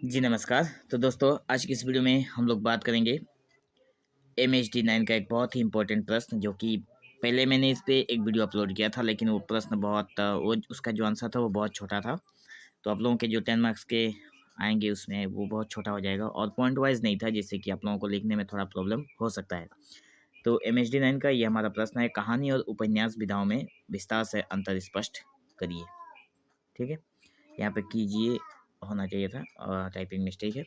जी नमस्कार। तो दोस्तों आज की इस वीडियो में हम लोग बात करेंगे MHD9 का एक बहुत ही इम्पोर्टेंट प्रश्न जो कि पहले मैंने इस पे एक वीडियो अपलोड किया था, लेकिन वो प्रश्न बहुत वो उसका जो आंसर था वो बहुत छोटा था। तो आप लोगों के जो 10 मार्क्स के आएंगे उसमें वो बहुत छोटा हो जाएगा और पॉइंट वाइज नहीं था, जिससे कि आप लोगों को लिखने में थोड़ा प्रॉब्लम हो सकता है। तो MHD9 का ये हमारा प्रश्न है, कहानी और उपन्यास विधाओं में विस्तार से अंतर स्पष्ट करिए। ठीक है, यहाँ पे कीजिए होना चाहिए था और टाइपिंग मिस्टेक है।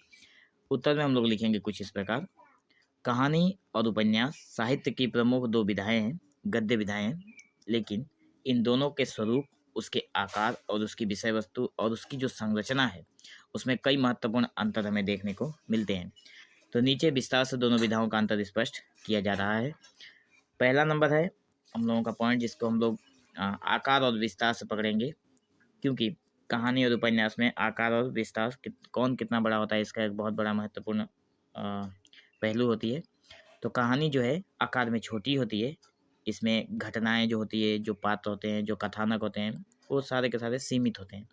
उत्तर में हम लोग लिखेंगे कुछ इस प्रकार। कहानी और उपन्यास साहित्य की प्रमुख दो विधाएं हैं, गद्य विधाएं हैं, लेकिन इन दोनों के स्वरूप, उसके आकार और उसकी विषय वस्तु और उसकी जो संरचना है उसमें कई महत्वपूर्ण अंतर हमें देखने को मिलते हैं। तो नीचे विस्तार से दोनों विधाओं का अंतर स्पष्ट किया जा रहा है। पहला नंबर है हम लोगों का पॉइंट, जिसको हम लोग आकार और विस्तार से पकड़ेंगे, क्योंकि कहानी और उपन्यास में आकार और विस्तार कौन कितना बड़ा होता है इसका एक बहुत बड़ा महत्वपूर्ण पहलू होती है। तो कहानी जो है आकार में छोटी होती है, इसमें घटनाएं जो होती है, जो पात्र होते हैं, जो कथानक होते हैं, वो सारे के सारे सीमित होते हैं।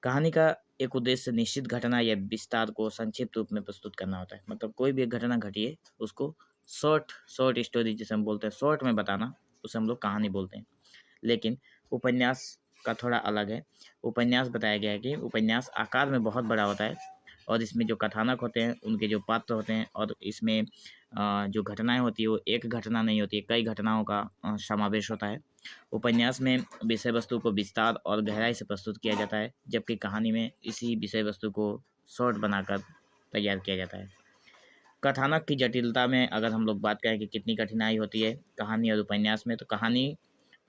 कहानी का एक उद्देश्य निश्चित घटना या विस्तार को संक्षिप्त रूप में प्रस्तुत करना होता है। मतलब कोई भी एक घटना घटी है उसको शॉर्ट शॉर्ट स्टोरी जिसे हम बोलते हैं, शॉर्ट में बताना, उसे हम लोग कहानी बोलते हैं। लेकिन उपन्यास का थोड़ा अलग है। उपन्यास बताया गया है कि उपन्यास आकार में बहुत बड़ा होता है और इसमें जो कथानक होते हैं, उनके जो पात्र होते हैं, और इसमें जो घटनाएं होती है वो एक घटना नहीं होती है, कई घटनाओं का समावेश होता है। उपन्यास में विषय वस्तु को विस्तार और गहराई से प्रस्तुत किया जाता है, जबकि कहानी में इसी विषय वस्तु को शॉर्ट बनाकर तैयार किया जाता है। कथानक की जटिलता में अगर हम लोग बात करें कि कितनी कठिनाई होती है कहानी और उपन्यास में, तो कहानी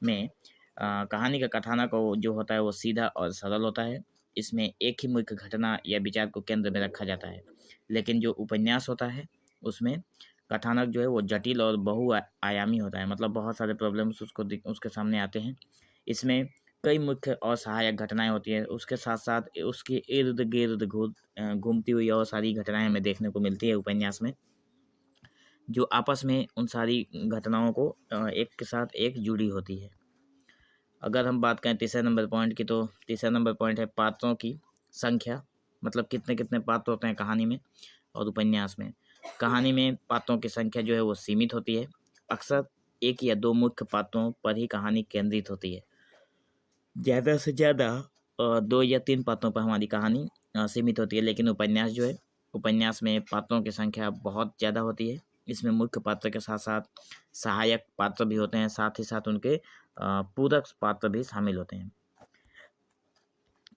में कहानी का कथानक जो होता है वो सीधा और सरल होता है। इसमें एक ही मुख्य घटना या विचार को केंद्र में रखा जाता है। लेकिन जो उपन्यास होता है उसमें कथानक जो है वो जटिल और आयामी होता है, मतलब बहुत सारे प्रॉब्लम्स उसके सामने आते हैं। इसमें कई मुख्य और सहायक घटनाएं होती हैं, उसके साथ साथ उसके इर्द गिर्द घूमती हुई और सारी घटनाएं हमें देखने को मिलती है उपन्यास में, जो आपस में उन सारी घटनाओं को एक के साथ एक जुड़ी होती है। अगर हम बात करें तीसरे नंबर पॉइंट की, तो तीसरा नंबर पॉइंट है पात्रों की संख्या। मतलब कितने कितने पात्र होते हैं कहानी में और उपन्यास में। कहानी में पात्रों की संख्या जो है वो सीमित होती है। अक्सर एक या दो मुख्य पात्रों पर ही कहानी केंद्रित होती है। ज़्यादा से ज़्यादा दो या तीन पात्रों पर हमारी कहानी सीमित होती है। लेकिन उपन्यास जो है, उपन्यास में पात्रों की संख्या बहुत ज़्यादा होती है। इसमें मुख्य पात्र के साथ साथ सहायक पात्र भी होते हैं, साथ ही साथ उनके पूरक पात्र भी शामिल होते हैं।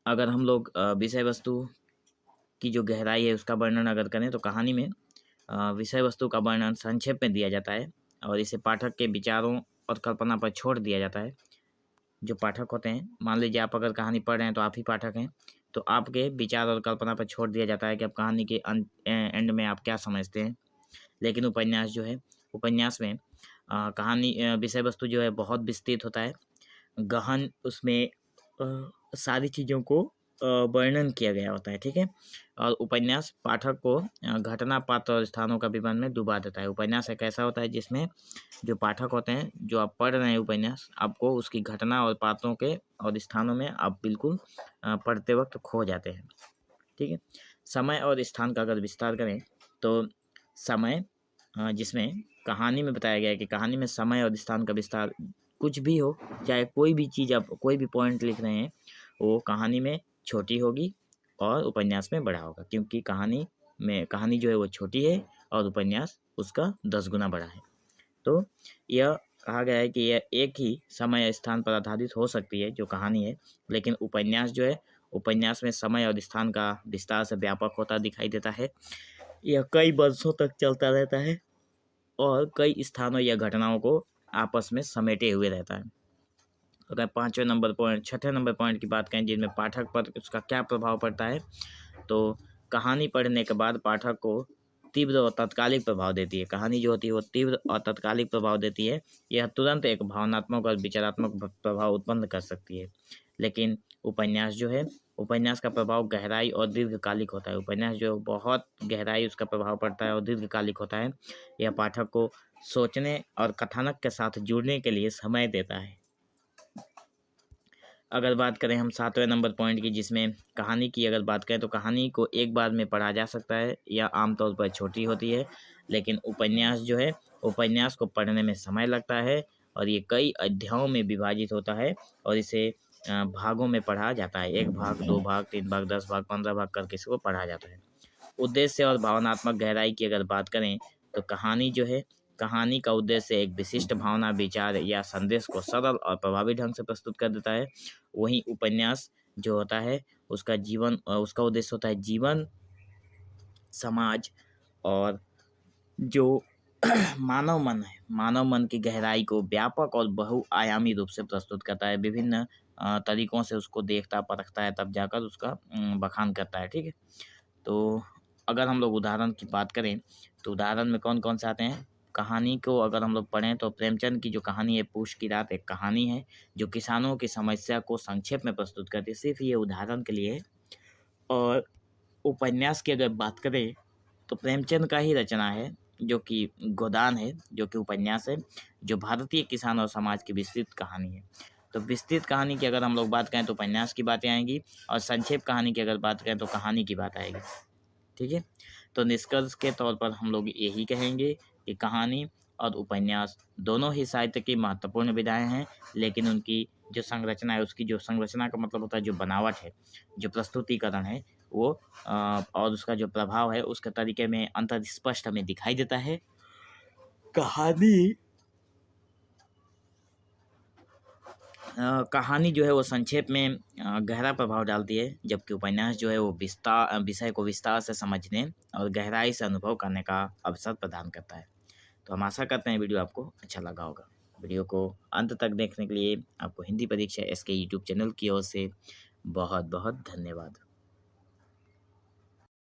अगर हम लोग विषय वस्तु की जो गहराई है उसका वर्णन अगर करें, तो कहानी में विषय वस्तु का वर्णन संक्षेप में दिया जाता है और इसे पाठक के विचारों और कल्पना पर छोड़ दिया जाता है। जो पाठक होते हैं, मान लीजिए आप अगर कहानी पढ़ रहे हैं तो आप ही पाठक हैं, तो आपके विचार और कल्पना पर छोड़ दिया जाता है कि आप कहानी के एंड में आप क्या समझते हैं। लेकिन उपन्यास जो है, उपन्यास में कहानी विषय वस्तु जो है बहुत विस्तृत होता है, गहन, उसमें सारी चीज़ों को वर्णन किया गया होता है। ठीक है, और उपन्यास पाठक को घटना, पात्र और स्थानों का विवरण में डुबा देता है। उपन्यास एक ऐसा होता है जिसमें जो पाठक होते हैं, जो आप पढ़ रहे हैं उपन्यास, आपको उसकी घटना और पात्रों के और स्थानों में आप बिल्कुल पढ़ते वक्त खो जाते हैं। ठीक है, समय और स्थान का अगर विस्तार करें, तो समय जिसमें कहानी में बताया गया है कि कहानी में समय और स्थान का विस्तार कुछ भी हो, चाहे कोई भी चीज़ आप कोई भी पॉइंट लिख रहे हैं, वो कहानी में छोटी होगी और उपन्यास में बड़ा होगा, क्योंकि कहानी जो है वो छोटी है और उपन्यास उसका 10 गुना बड़ा है। तो यह कहा गया है कि यह एक ही समय या स्थान पर आधारित हो सकती है जो कहानी है, लेकिन उपन्यास जो है, उपन्यास में समय और स्थान का विस्तार से व्यापक होता दिखाई देता है। यह कई वर्षों तक चलता रहता है और कई स्थानों या घटनाओं को आपस में समेटे हुए रहता है। अगर छठे नंबर पॉइंट की बात करें, जिनमें पाठक पर उसका क्या प्रभाव पड़ता है, तो कहानी पढ़ने के बाद पाठक को तीव्र और तात्कालिक प्रभाव देती है। कहानी जो होती है वो तीव्र और तात्कालिक प्रभाव देती है। यह तुरंत एक भावनात्मक और विचारात्मक प्रभाव उत्पन्न कर सकती है। लेकिन उपन्यास जो है, उपन्यास का प्रभाव गहराई और दीर्घकालिक होता है। उपन्यास जो बहुत गहराई उसका प्रभाव पड़ता है और दीर्घकालिक होता है। यह पाठक को सोचने और कथानक के साथ जुड़ने के लिए समय देता है। अगर बात करें हम 7वें नंबर पॉइंट की, जिसमें कहानी की अगर बात करें तो कहानी को एक बार में पढ़ा जा सकता है या आमतौर पर छोटी होती है, लेकिन उपन्यास जो है, उपन्यास को पढ़ने में समय लगता है और ये कई अध्यायों में विभाजित होता है और इसे भागों में पढ़ा जाता है। 1 भाग, 2 भाग, 3 भाग, 10 भाग, 15 भाग करके इसको पढ़ा जाता है। उद्देश्य और भावनात्मक गहराई की अगर बात करें तो कहानी जो है, कहानी का उद्देश्य एक विशिष्ट भावना, विचार या संदेश को सरल और प्रभावी ढंग से प्रस्तुत कर देता है। वहीं उपन्यास जो होता है उसका उद्देश्य होता है जीवन, समाज और जो मानव मन की गहराई को व्यापक और बहुआयामी रूप से प्रस्तुत करता है। विभिन्न तरीकों से उसको देखता परखता है, तब जाकर उसका बखान करता है। ठीक है, तो अगर हम लोग उदाहरण की बात करें तो उदाहरण में कौन कौन से आते हैं। कहानी को अगर हम लोग पढ़ें तो प्रेमचंद की जो कहानी है पूछ की रात, एक कहानी है जो किसानों की समस्या को संक्षेप में प्रस्तुत करती है। सिर्फ ये उदाहरण के लिए है। और उपन्यास की अगर बात करें तो प्रेमचंद का ही रचना है जो कि गोदान है, जो कि उपन्यास है, जो भारतीय किसान और समाज की विस्तृत कहानी है। तो विस्तृत कहानी की अगर हम लोग बात करें तो उपन्यास की बातें आएंगी और संक्षेप कहानी की अगर बात करें तो कहानी की बात आएगी। ठीक है, तो निष्कर्ष के तौर पर हम लोग यही कहेंगे कि कहानी और उपन्यास दोनों ही साहित्य की महत्वपूर्ण विधाएं हैं, लेकिन उनकी जो संरचना है, उसकी जो संरचना का मतलब होता है जो बनावट है, जो प्रस्तुतिकरण है वो और उसका जो प्रभाव है उसके तरीके में अंतर स्पष्ट हमें दिखाई देता है। कहानी जो है वो संक्षेप में गहरा प्रभाव डालती है, जबकि उपन्यास जो है वो विषय को विस्तार से समझने और गहराई से अनुभव करने का अवसर प्रदान करता है। तो हम आशा करते हैं वीडियो आपको अच्छा लगा होगा। वीडियो को अंत तक देखने के लिए आपको हिंदी परीक्षा SK यूट्यूब चैनल की ओर से बहुत बहुत धन्यवाद।